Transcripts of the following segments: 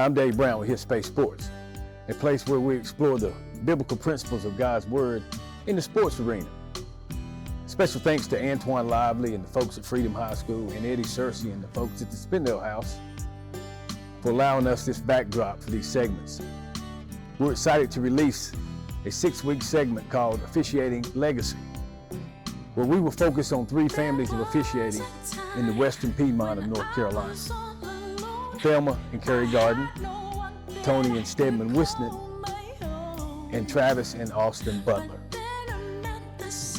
I'm Dave Brown with Space Sports, a place where we explore the biblical principles of God's Word in the sports arena. Special thanks to Antoine Lively and the folks at Freedom High School and Eddie Searcy and the folks at the Spindale House for allowing us this backdrop for these segments. We're excited to release a 6-week segment called Officiating Legacy, where we will focus on 3 families of officiating in the Western Piedmont of North Carolina: Thelma and Kerry Garden, Tony and Stedman Whisnant, and Travis and Austin Butler.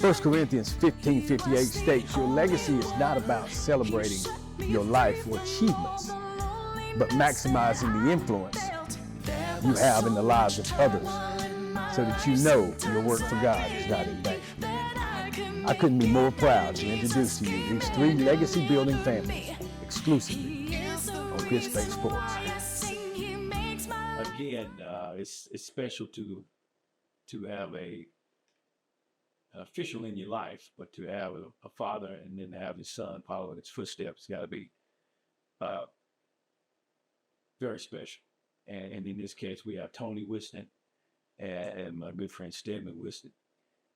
1 Corinthians 15:58 states, "Your legacy is not about celebrating your life or achievements, but maximizing the influence you have in the lives of others so that you know your work for God is not in vain." I couldn't be more proud to introduce to you these 3 legacy-building families exclusively on Space Sports. Again, it's special to have an official in your life, but to have a father and then have his son follow in his footsteps got to be very special. And in this case, we have Tony Whisnant and my good friend Stedman Whisnant.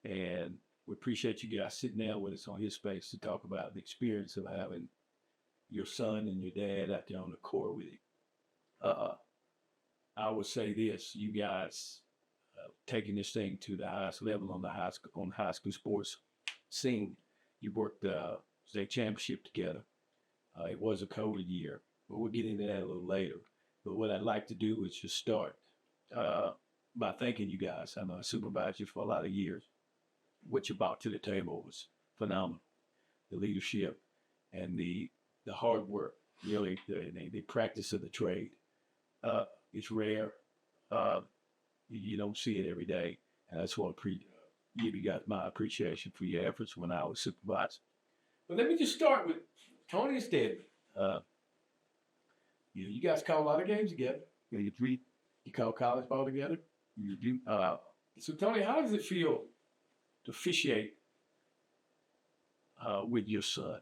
And we appreciate you guys sitting down with us on His Space to talk about the experience of having your son and your dad out there on the court with you. I would say this: you guys taking this thing to the highest level on the high school sports scene. You worked the state championship together. It was a COVID year, but we'll get into that a little later. But what I'd like to do is just start by thanking you guys. I know I supervised you for a lot of years. What you brought to the table was phenomenal. The leadership and the hard work, really, the practice of the trade. It's rare. You don't see it every day. And that's what give you guys my appreciation for your efforts when I was supervisor. But let me just start with Tony and Stedman. You guys call a lot of games together. You call college ball together. You do. So Tony, how does it feel to officiate with your son?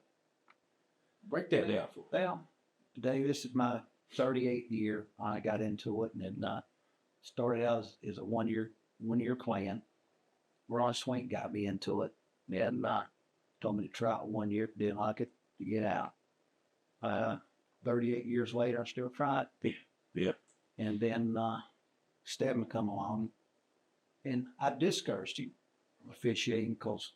Break that down for me. Well, today this is my 38th year. I got into it and started out as a one year plan. Ron Swink got me into it and told me to try it 1 year. Didn't like it, to get out. 38 years later, I still tried it. Yeah. And then Stedman come along, and I discouraged him from officiating because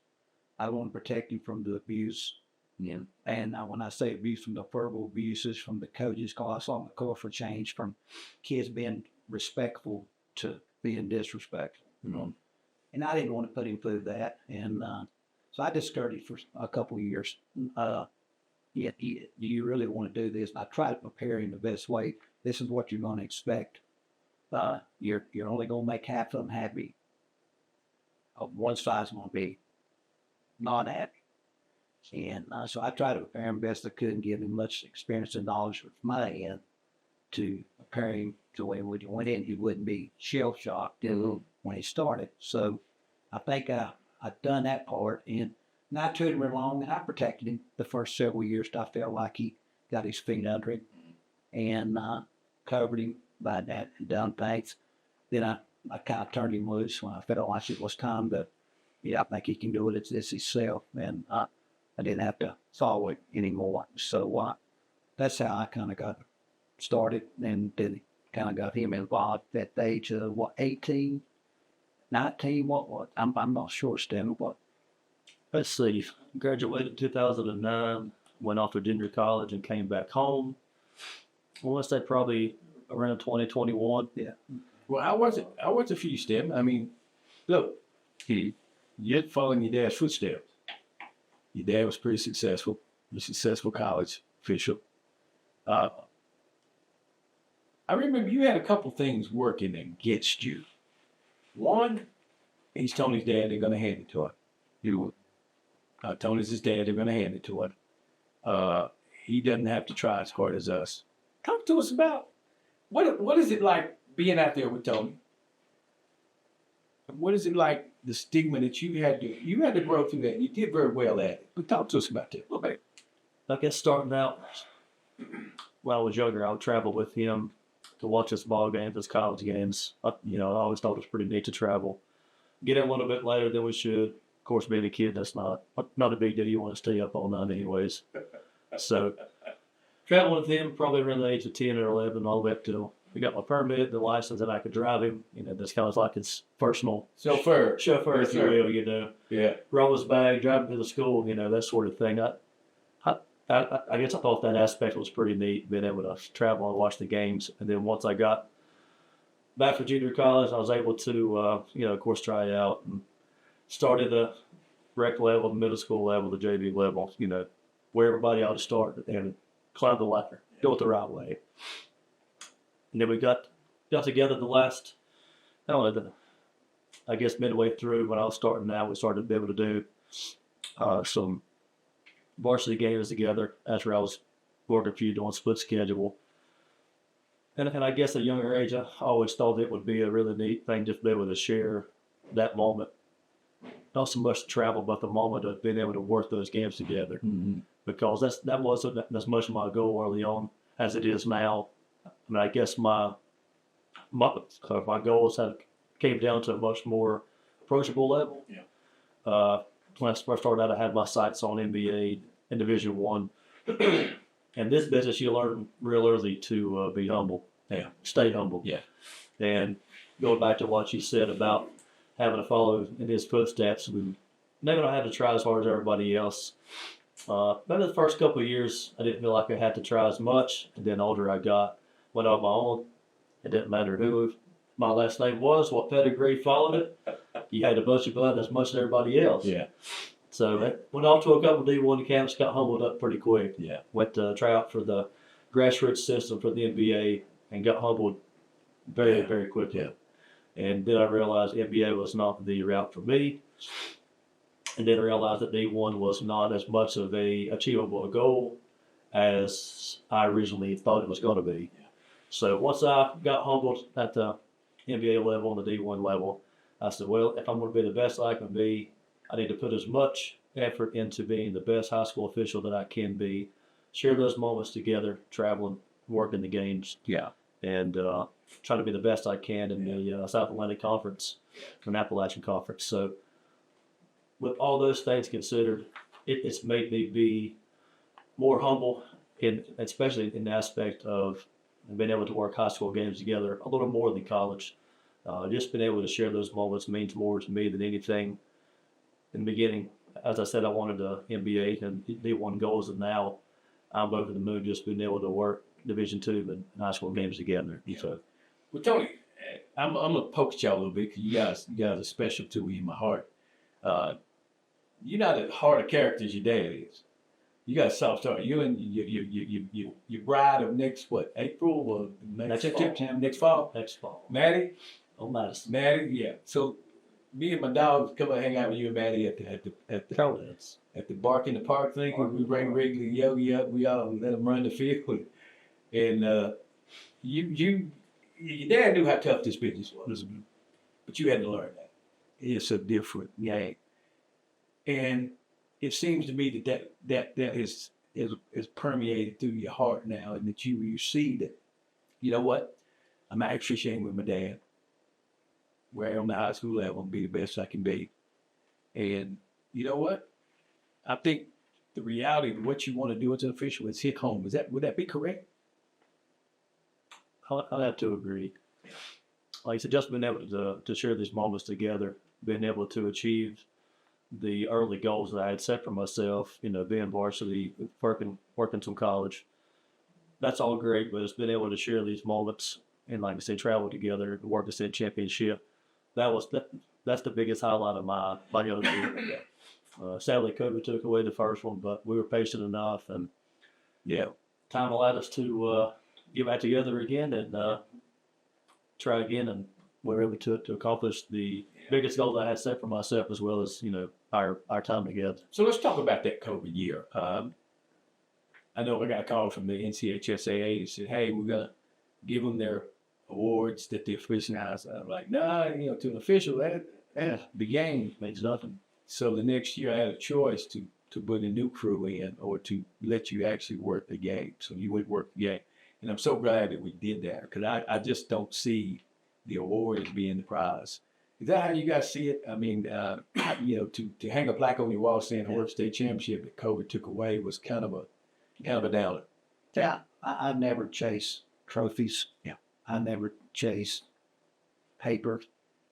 I want to protect him from the abuse. Yeah. And when I say abuse, from the verbal abuses from the coaches, because I saw the culture change from kids being respectful to being disrespectful. Mm-hmm. And I didn't want to put him through that. And so I discouraged him for a couple of years. Do you really want to do this? And I tried to prepare him the best way. This is what you're going to expect. You're only going to make half of them happy. One side's going to be not happy. And so I tried to prepare him best I could and give him much experience and knowledge from my end to prepare him to when he went in, he wouldn't be shell-shocked when he started. So I think I've done that part. And I took him along and I protected him the first several years till I felt like he got his feet under him and covered him by that and done things. Then I kind of turned him loose when I felt like it was time to, I think he can do it. It's himself. And I didn't have to follow it anymore. So that's how I kind of got started, and then kind of got him involved at the age of, 18, 19, what? I'm not sure, Stan, what? Let's see. Graduated in 2009, went off to junior college and came back home. Well, let's say probably around 2021. Yeah. Well, how was it for you, Stedman? I mean, look, you're following your dad's footsteps. Your dad was pretty successful. You're a successful college official. I remember you had a couple things working against you. One, he's Tony's dad. They're going to hand it to him. Tony's his dad. They're going to hand it to him. He doesn't have to try as hard as us. Talk to us about what is it like being out there with Tony? What is it like, the stigma that you had to grow through that? You did very well at it. But talk to us about that a little bit. I guess starting out when I was younger, I would travel with him to watch his ball games, his college games. I always thought it was pretty neat to travel. Get in a little bit later than we should. Of course, being a kid, that's not a big deal. You want to stay up all night anyways. So traveling with him probably around the age of 10 or 11, all the way up till we got my permit, the license, and I could drive him. That's kind of like his personal chauffeur, if you will. Yeah. Roll his bag, drive him to the school, that sort of thing. I guess I thought that aspect was pretty neat, being able to travel and watch the games. And then once I got back for junior college, I was able to, of course, try it out and started the rec level, the middle school level, the JV level, where everybody ought to start and climb the ladder, do it the right way. And then we got together the last, I guess midway through when I was starting out, we started to be able to do some varsity games together after I was working for you doing split schedule. And I guess at a younger age, I always thought it would be a really neat thing just to be able to share that moment. Not so much travel, but the moment of being able to work those games together. Mm-hmm. Because that wasn't as much of my goal early on as it is now. I mean, I guess my goals came down to a much more approachable level. Yeah. When I first started out, I had my sights on NBA and Division One. And this business, you learn real early to be humble. Yeah. Stay humble. Yeah. And going back to what you said about having to follow in his footsteps, maybe I had to try as hard as everybody else. Maybe the first couple of years, I didn't feel like I had to try as much. And then the older I got, went on my own. It didn't matter who my last name was, what pedigree followed it. You had to bust your butt as much as everybody else. Yeah. So went off to a couple of D1 camps, got humbled up pretty quick. Yeah. Went to try out for the grassroots system for the NBA and got humbled very, very quickly. Yeah. And then I realized NBA was not the route for me. And then I realized that D1 was not as much of a achievable goal as I originally thought it was going to be. Yeah. So once I got humbled at the NBA level and the D1 level, I said, well, if I'm going to be the best I can be, I need to put as much effort into being the best high school official that I can be, share those moments together, traveling, working the games, and try to be the best I can in the South Atlantic Conference and Appalachian Conference. So with all those things considered, it's made me be more humble, especially in the aspect of being able to work high school games together a little more than college. Just being able to share those moments means more to me than anything. In the beginning, as I said, I wanted the NBA and D1 goals, and now I'm over the moon just being able to work Division II and high school games together. Yeah. So, Well, Tony, I'm gonna poke y'all a little bit because you guys are special to me in my heart. You're not as hard a character as your dad is. You got a soft start. You and your bride of next April or next fall? next fall. Maddie? Oh, Madison. Maddie, yeah. So me and my dogs come and hang out with you and Maddie at the bark in the park thing. We bring Wrigley, Yogi up. We all let them run the field. And your dad knew how tough this business was, but you had to learn that. It's a different game. And it seems to me that is permeated through your heart now, and that you see that, you know what, I'm actually sharing with my dad where I'm on the high school level and be the best I can be. And you know what? I think the reality of what you want to do as an official is hit home. Would that be correct? I'll have to agree. Like I said, just being able to share these moments together, being able to achieve the early goals that I had set for myself, being varsity, working some college, that's all great, but it's been able to share these moments and, like I said, travel together, work the state championship. That's the biggest highlight of my young career. Sadly, COVID took away the first one, but we were patient enough, and time allowed us to get back together again and try again, and we were able to accomplish the biggest goal that I had set for myself, as well as our time together. So let's talk about that COVID year. I know I got a call from the NCHSAA that said, "Hey, we're gonna give them their awards that the official has." I'm like, "Nah, to an official, the game means nothing." So the next year, I had a choice to put a new crew in or to let you actually work the game. So you would work the game. And I'm so glad that we did that because I just don't see the award as being the prize. Is that how you guys see it? I mean, to hang a plaque on your wall saying Horse State Championship that COVID took away was kind of a downer. Yeah, I never chase trophies. Yeah. I never chase paper,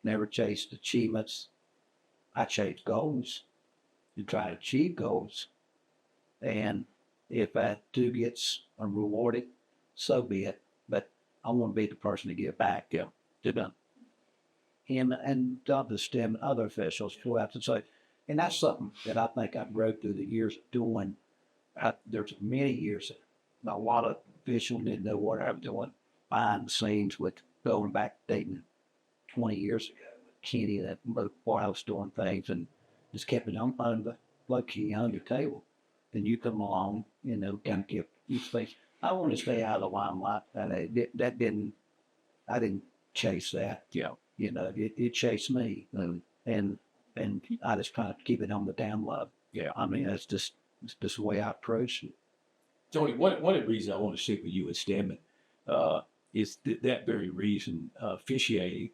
never chased achievements. I chase goals and try to achieve goals. And if I do get rewarded, so be it. But I want to be the person to give back to them. And the STEM and other officials throughout the state. And that's something that I think I grew through the years of doing. There's many years that a lot of officials didn't know what I was doing behind the scenes with going back dating 20 years ago with Kenny, that boy I was doing things and just kept it on the low key on your table. Then you come along, kind of give you space. I want to stay out of the limelight. I didn't chase that. Yeah. It chased me, and I just try to keep it on the down low. Yeah. I mean, it's just the way I approach it. Tony, one of the reasons I want to stick with you at Stedman is that very reason, officiating,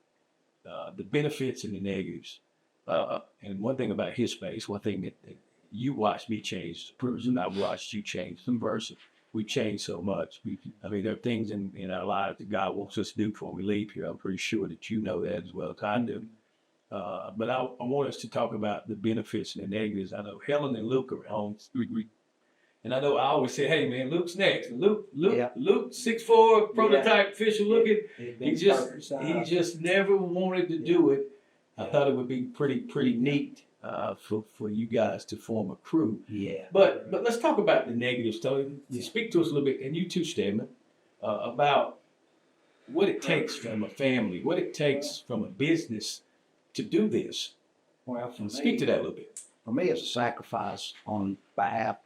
the benefits and the negatives. And one thing about his space, one thing that you watched me change as a person, I watched you change as a person. We changed so much. There are things in our lives that God wants us to do before we leave here. I'm pretty sure that you know that as well as I do. But I want us to talk about the benefits and the negatives. I know Helen and Luke are on. And I know I always say, hey, man, Luke's next. Luke, 6'4", prototype official looking. He just never wanted to do it. I thought it would be pretty neat for you guys to form a crew. Yeah. But let's talk about the negatives, Tony. Speak to us a little bit, and you too, Stedman, about what it takes from a family, what it takes from a business to do this. Well, Speak to that a little bit. For me, it's a sacrifice on behalf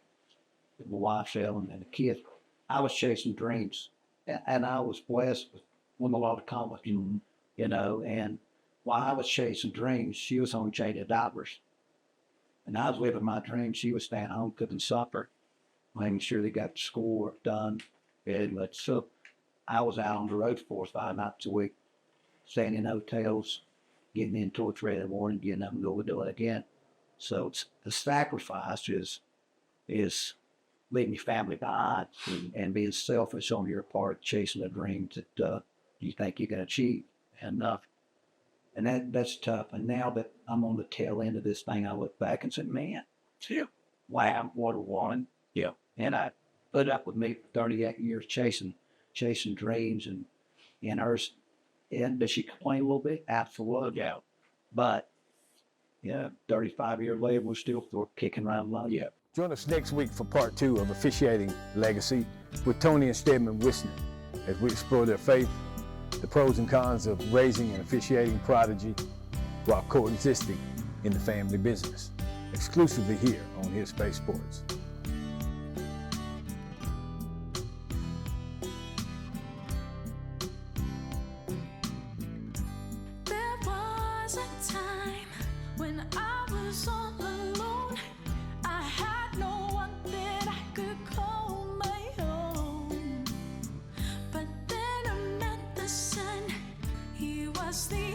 of my wife, Ellen, and the kids. I was chasing dreams, and I was blessed with a lot of accomplishments, and while I was chasing dreams, she was on changing diapers. And I was living my dream. She was staying home cooking supper, making sure they got the schoolwork done. So I was out on the road 4 or 5 nights a week, staying in hotels, getting in till 3 in the morning, getting up and go do it again. So the sacrifice is leaving your family behind and being selfish on your part, chasing a dream that you think you can achieve. And that's tough. And now that I'm on the tail end of this thing, I look back and say, man, wow, what a woman. Yeah. And I put up with me for 38 years chasing dreams and hers. And does she complain a little bit? Absolutely. Yeah. But 35 years later, we're still kicking around love. Yeah. Join us next week for part 2 of Officiating Legacy with Tony and Stedman Whisnant as we explore their faith, the pros and cons of raising an officiating prodigy while coexisting in the family business, exclusively here on His Space Sports. There was a time when I was all alone. I had no one that I could call my own. But then I met the sun. He was the